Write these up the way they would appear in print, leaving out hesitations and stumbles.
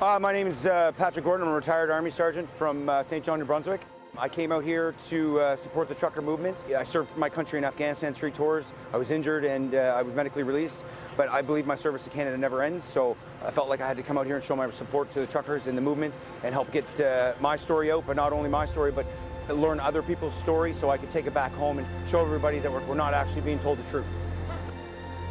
My name is Patrick Gordon. I'm a retired Army Sergeant from St. John, New Brunswick. I came out here to support the trucker movement. I served for my country in Afghanistan 3 tours. I was injured and I was medically released, but I believe my service to Canada never ends, so I felt like I had to come out here and show my support to the truckers in the movement and help get my story out, but not only my story, but learn other people's stories so I could take it back home and show everybody that we're not actually being told the truth.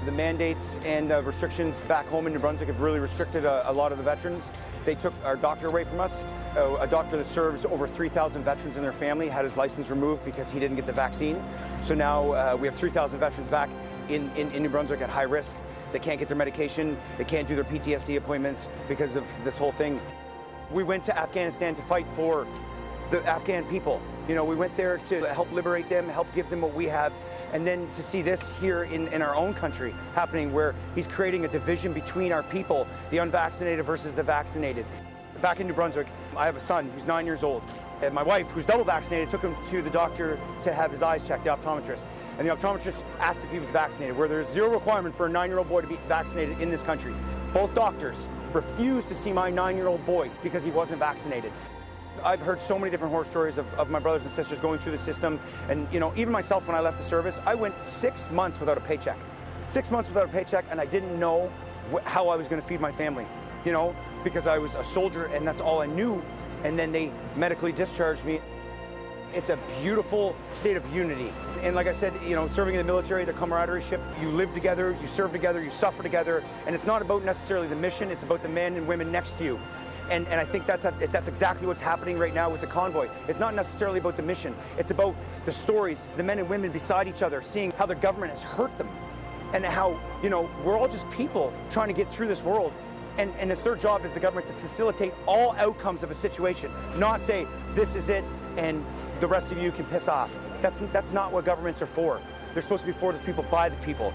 The mandates and restrictions back home in New Brunswick have really restricted a lot of the veterans. They took our doctor away from us. A doctor that serves over 3,000 veterans in their family had his license removed because he didn't get the vaccine. So now we have 3,000 veterans back in New Brunswick at high risk. They can't get their medication, they can't do their PTSD appointments because of this whole thing. We went to Afghanistan to fight for the Afghan people. You know, we went there to help liberate them, help give them what we have. And then to see this here in our own country happening, where he's creating a division between our people, the unvaccinated versus the vaccinated. Back in New Brunswick, I have a son who's 9 years old. And my wife, who's double vaccinated, took him to the doctor to have his eyes checked, the optometrist. And the optometrist asked if he was vaccinated, where there's zero requirement for a 9-year-old boy to be vaccinated in this country. Both doctors refused to see my 9-year-old boy because he wasn't vaccinated. I've heard so many different horror stories of my brothers and sisters going through the system. And, you know, even myself, when I left the service, I went 6 months without a paycheck. 6 months without a paycheck, and I didn't know how I was going to feed my family, you know, because I was a soldier and that's all I knew. And then they medically discharged me. It's a beautiful state of unity. And like I said, you know, serving in the military, the camaraderie, you live together, you serve together, you suffer together. And it's not about necessarily the mission, it's about the men and women next to you. And I think that's exactly what's happening right now with the convoy. It's not necessarily about the mission. It's about the stories, the men and women beside each other, seeing how the government has hurt them and how, you know, we're all just people trying to get through this world. And it's their job as the government to facilitate all outcomes of a situation, not say, this is it and the rest of you can piss off. That's not what governments are for. They're supposed to be for the people, by the people.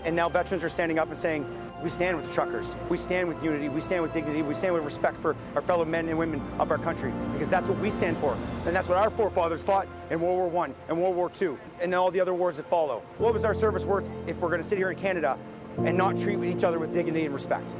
And now veterans are standing up and saying, we stand with the truckers, we stand with unity, we stand with dignity, we stand with respect for our fellow men and women of our country, because that's what we stand for. And that's what our forefathers fought in World War I and World War II and all the other wars that follow. What was our service worth if we're going to sit here in Canada and not treat each other with dignity and respect?